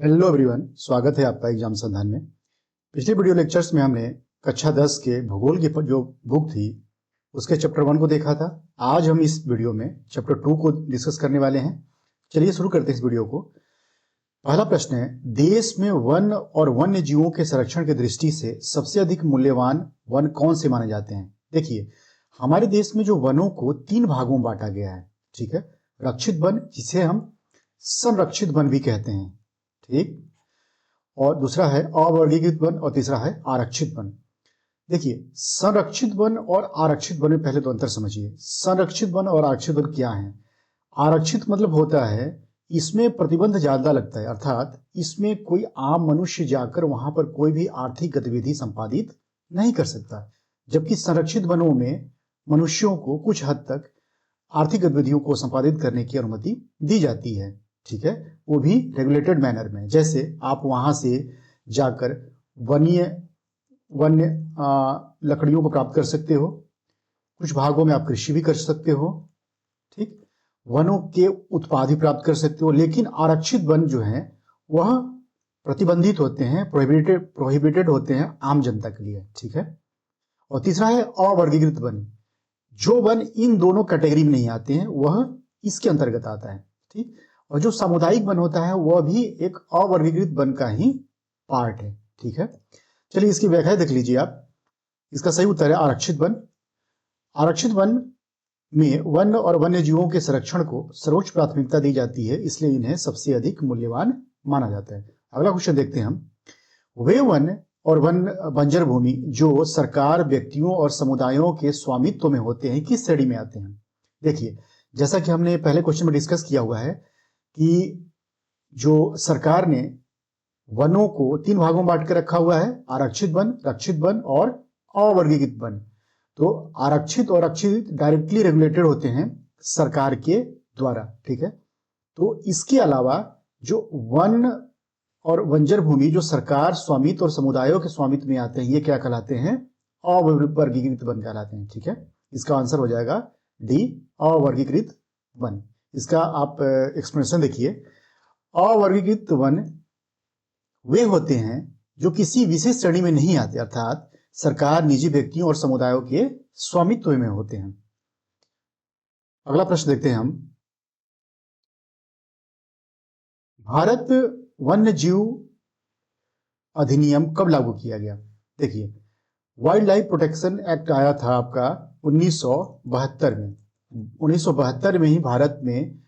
Hello everyone, स्वागत है आपका एग्जाम संधान में। पिछले वीडियो लेक्चर्स में हमने कक्षा 10 के भूगोल की जो बुक थी उसके चैप्टर 1 को देखा था। आज हम इस वीडियो में चैप्टर 2 को डिस्कस करने वाले हैं। चलिए शुरू करते हैं इस वीडियो को। पहला प्रश्न है, देश में वन और वन्य जीवों के संरक्षण की दृष्टि से सबसे अधिक मूल्यवान वन कौन से माने जाते हैं। देखिए, हमारे देश में जो वनों को 3 भागों में बांटा गया है। ठीक है, रक्षित वन जिसे हम संरक्षित वन भी कहते हैं, ठीक, और दूसरा है अवर्गीकृत वन और तीसरा है आरक्षित वन। देखिए, संरक्षित वन और आरक्षित वन में पहले तो अंतर समझिए। संरक्षित वन और आरक्षित वन क्या है? आरक्षित मतलब होता है इसमें प्रतिबंध ज्यादा लगता है, अर्थात इसमें कोई आम मनुष्य जाकर वहां पर कोई भी आर्थिक गतिविधि संपादित नहीं कर सकता, जबकि संरक्षित वनों में मनुष्यों को कुछ हद तक आर्थिक गतिविधियों को संपादित करने की अनुमति दी जाती है। ठीक है, वो भी रेगुलेटेड मैनर में। जैसे आप वहां से जाकर वन्य लकड़ियों को प्राप्त कर सकते हो, कुछ भागों में आप कृषि भी कर सकते हो, ठीक, वनों के उत्पाद भी प्राप्त कर सकते हो। लेकिन आरक्षित वन जो है वह प्रतिबंधित होते हैं, प्रोहिबिटेड होते हैं आम जनता के लिए। ठीक है, और तीसरा है अवर्गीकृत वन। जो वन इन दोनों कैटेगरी में नहीं आते हैं वह इसके अंतर्गत आता है। ठीक, और जो सामुदायिक वन होता है वह भी एक अवर्गीकृत वन का ही पार्ट है। ठीक है, चलिए इसकी व्याख्या देख लीजिए आप। इसका सही उत्तर है आरक्षित वन। आरक्षित वन में वन और वन्य जीवों के संरक्षण को सर्वोच्च प्राथमिकता दी जाती है, इसलिए इन्हें सबसे अधिक मूल्यवान माना जाता है। अगला क्वेश्चन देखते हैं हम। वे वन और बंजर भूमि जो सरकार, व्यक्तियों और समुदायों के स्वामित्व में होते हैं किस श्रेणी में आते हैं? देखिए, जैसा कि हमने पहले क्वेश्चन में डिस्कस किया हुआ है कि जो सरकार ने वनों को 3 भागों में बांट कर रखा हुआ है, आरक्षित वन, रक्षित वन और अवर्गीकृत वन। तो आरक्षित और रक्षित डायरेक्टली रेगुलेटेड होते हैं सरकार के द्वारा। ठीक है, तो इसके अलावा जो वन और बंजर भूमि जो सरकार, स्वामित्व और समुदायों के स्वामित्व में आते हैं, ये क्या कहलाते हैं? अवर्गीकृत वन कहलाते हैं। ठीक है, इसका आंसर हो जाएगा डी, अवर्गीकृत वन। इसका आप एक्सप्लेनेशन देखिए। अवर्गीकृत वन वे होते हैं जो किसी विशेष श्रेणी में नहीं आते, अर्थात सरकार, निजी व्यक्तियों और समुदायों के स्वामित्व में होते हैं। अगला प्रश्न देखते हैं हम। भारत वन्य जीव अधिनियम कब लागू किया गया? देखिए, वाइल्ड लाइफ प्रोटेक्शन एक्ट आया था आपका 1972 में। 1972 में ही भारत में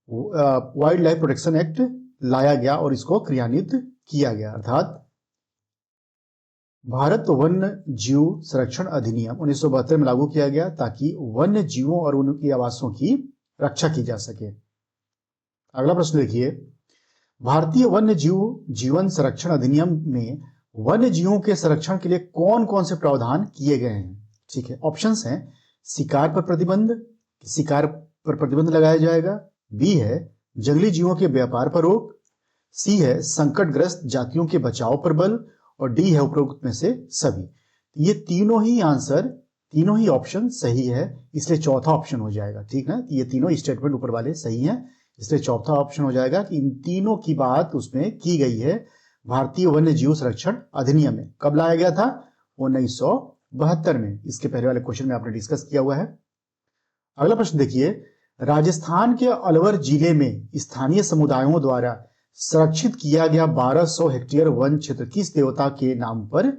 वाइल्ड लाइफ प्रोटेक्शन एक्ट लाया गया और इसको क्रियान्वित किया गया, अर्थात भारत वन्य जीव संरक्षण अधिनियम 1972 में लागू किया गया ताकि वन्य जीवों और उनके आवासों की रक्षा की जा सके। अगला प्रश्न देखिए। भारतीय वन्य जीव जीवन संरक्षण अधिनियम में वन्य जीवों के संरक्षण के लिए कौन कौन से प्रावधान किए गए हैं? ठीक है, ऑप्शंस हैं। शिकार पर प्रतिबंध, शिकार पर प्रतिबंध लगाया जाएगा। बी है जंगली जीवों के व्यापार पर रोक। सी है संकटग्रस्त जातियों के बचाव पर बल। और डी है उपरोक्त में से सभी। ये तीनों ही ऑप्शन सही है, इसलिए चौथा ऑप्शन हो जाएगा। ठीक है, ये तीनों स्टेटमेंट ऊपर वाले सही हैं, इसलिए चौथा ऑप्शन हो जाएगा कि इन तीनों की बात उसमें की गई है भारतीय वन्य जीव संरक्षण अधिनियम में। कब लाया गया था? 1972 में। इसके पहले वाले क्वेश्चन में आपने डिस्कस किया हुआ है। अगला प्रश्न देखिए। राजस्थान के अलवर जिले में स्थानीय समुदायों द्वारा संरक्षित किया गया 1200 हेक्टेयर वन क्षेत्र किस देवता के नाम पर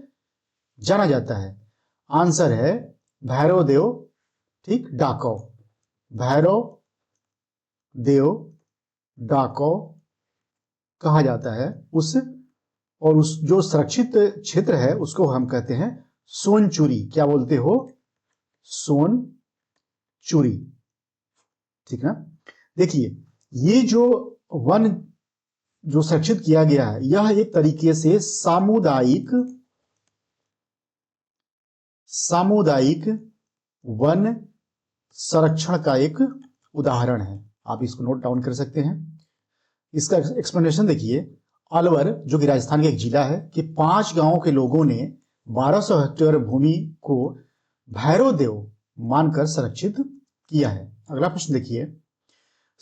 जाना जाता है? आंसर है भैरव देव, ठीक, डाकौ। भैरव देव डाकौ कहा जाता है उस जो संरक्षित क्षेत्र है उसको हम कहते हैं सोनचूरी। क्या बोलते हो? सोनचूरी। ठीक है, देखिए, ये जो वन जो संरक्षित किया गया है यह एक तरीके से सामुदायिक वन संरक्षण का एक उदाहरण है। आप इसको नोट डाउन कर सकते हैं। इसका एक्सप्लेनेशन देखिए। अलवर जो कि राजस्थान का एक जिला है कि 5 गांवों के लोगों ने 1200 हेक्टेयर भूमि को भैरव देव मानकर संरक्षित किया है। अगला प्रश्न देखिए।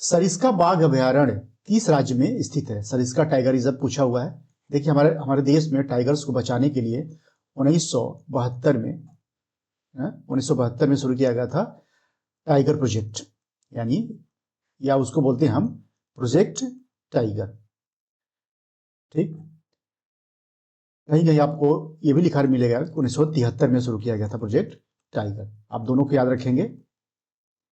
सरिस्का बाघ अभयारण्य किस राज्य में स्थित है? सरिस्का टाइगर रिजर्व पूछा हुआ है। देखिए हमारे देश में टाइगर्स को बचाने के लिए 1972 में शुरू किया गया था टाइगर प्रोजेक्ट, यानी या उसको बोलते हैं हम प्रोजेक्ट टाइगर। ठीक, कहीं कहीं आपको ये भी लिखा मिलेगा 1973 में शुरू किया गया था प्रोजेक्ट टाइगर। आप दोनों को याद रखेंगे।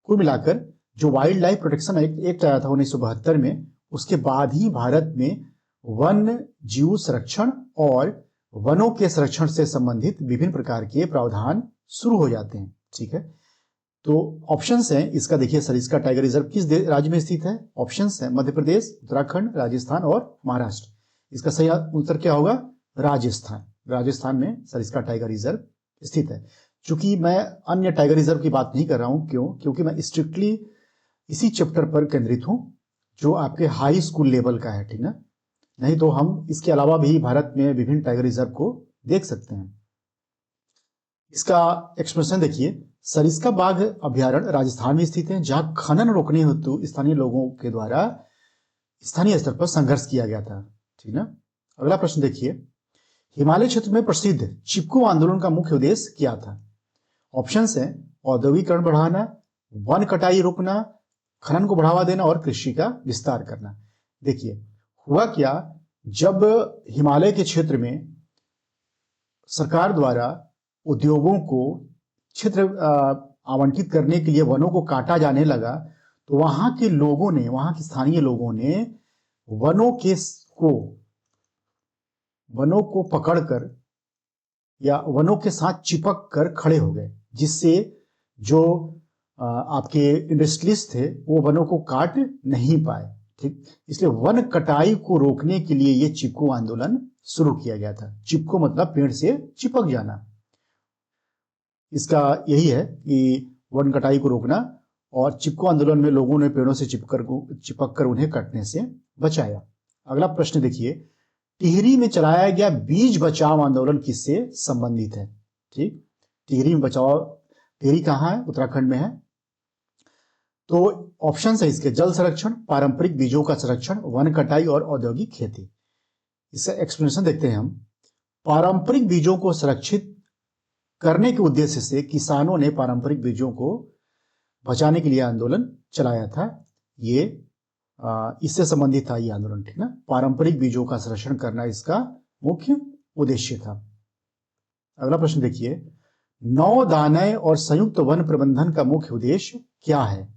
कुल मिलाकर जो वाइल्ड लाइफ प्रोटेक्शन एक्ट आया था 1972 में, उसके बाद ही भारत में वन जीव संरक्षण और वनों के संरक्षण से संबंधित विभिन्न प्रकार के प्रावधान शुरू हो जाते हैं। ठीक है, तो ऑप्शंस हैं इसका। देखिए सरिस्का टाइगर रिजर्व किस राज्य में स्थित है? ऑप्शंस हैं मध्य प्रदेश, उत्तराखंड, राजस्थान और महाराष्ट्र। इसका सही उत्तर क्या होगा? राजस्थान। राजस्थान में सरिस्का टाइगर रिजर्व स्थित है। चूंकि मैं अन्य टाइगर रिजर्व की बात नहीं कर रहा हूं, क्यों? क्योंकि मैं स्ट्रिक्टली इसी चैप्टर पर केंद्रित हूं जो आपके हाई स्कूल लेवल का है। ठीक है, नहीं तो हम इसके अलावा भी भारत में विभिन्न टाइगर रिजर्व को देख सकते हैं। इसका एक्सप्रेशन देखिए, सरिस्का बाघ अभ्यारण्य राजस्थान में स्थित है, जहां खनन रोकने हेतु स्थानीय लोगों के द्वारा स्थानीय स्तर पर संघर्ष किया गया था। ठीक है, अगला प्रश्न देखिए, हिमालय क्षेत्र में प्रसिद्ध चिपको आंदोलन का मुख्य उद्देश्य क्या था? ऑप्शंस हैं औद्योगिकरण बढ़ाना, वन कटाई रोकना, खनन को बढ़ावा देना और कृषि का विस्तार करना। देखिए हुआ क्या, जब हिमालय के क्षेत्र में सरकार द्वारा उद्योगों को क्षेत्र आवंटित करने के लिए वनों को काटा जाने लगा, तो वहां के लोगों ने, वहां के स्थानीय लोगों ने वनों को पकड़कर या वनों के साथ चिपक कर खड़े हो गए, जिससे जो आपके इंडस्ट्रियलिस्ट थे वो वनों को काट नहीं पाए। ठीक, इसलिए वन कटाई को रोकने के लिए ये चिपको आंदोलन शुरू किया गया था। चिपको मतलब पेड़ से चिपक जाना। इसका यही है कि वन कटाई को रोकना, और चिपको आंदोलन में लोगों ने पेड़ों से चिपक कर उन्हें कटने से बचाया। अगला प्रश्न देखिए, टिहरी में चलाया गया बीज बचाव आंदोलन किससे संबंधित है? ठीक, टिहरी में टिहरी कहाँ है? उत्तराखंड में है। तो ऑप्शन है इसके जल संरक्षण, पारंपरिक बीजों का संरक्षण, वन कटाई और औद्योगिक खेती। इसका एक्सप्लेनेशन देखते हैं हम। पारंपरिक बीजों को संरक्षित करने के उद्देश्य से किसानों ने पारंपरिक बीजों को बचाने के लिए आंदोलन चलाया था। ये इससे संबंधित था ये आंदोलन। ठीक ना, पारंपरिक बीजों का संरक्षण करना इसका मुख्य उद्देश्य था। अगला प्रश्न देखिए, नौदानय और संयुक्त वन प्रबंधन का मुख्य उद्देश्य क्या है?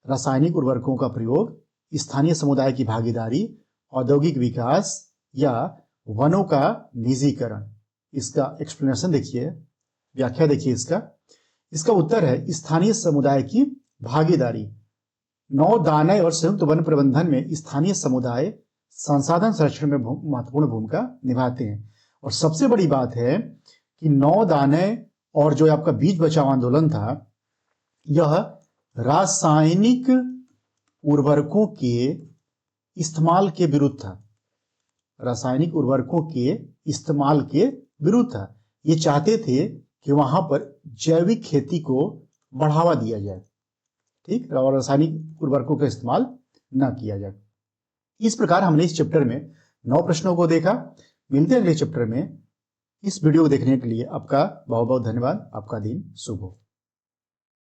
रासायनिक उर्वरकों का प्रयोग, स्थानीय समुदाय की भागीदारी, औद्योगिक विकास या वनों का निजीकरण। इसका एक्सप्लेनेशन देखिए, व्याख्या देखिए इसका उत्तर है स्थानीय समुदाय की भागीदारी। नौदानय और संयुक्त वन प्रबंधन में स्थानीय समुदाय संसाधन संरक्षण में महत्वपूर्ण भूमिका निभाते हैं। और सबसे बड़ी बात है कि नौदानय और जो आपका बीज बचाव आंदोलन था, यह रासायनिक उर्वरकों के इस्तेमाल के विरुद्ध था। रासायनिक उर्वरकों के इस्तेमाल के विरुद्ध था। ये चाहते थे कि वहां पर जैविक खेती को बढ़ावा दिया जाए। ठीक, और रासायनिक उर्वरकों का इस्तेमाल न किया जाए। इस प्रकार हमने इस चैप्टर में 9 प्रश्नों को देखा। मिलते हैं अगले चैप्टर में। इस वीडियो को देखने के लिए आपका बहुत बहुत धन्यवाद। आपका दिन शुभ हो।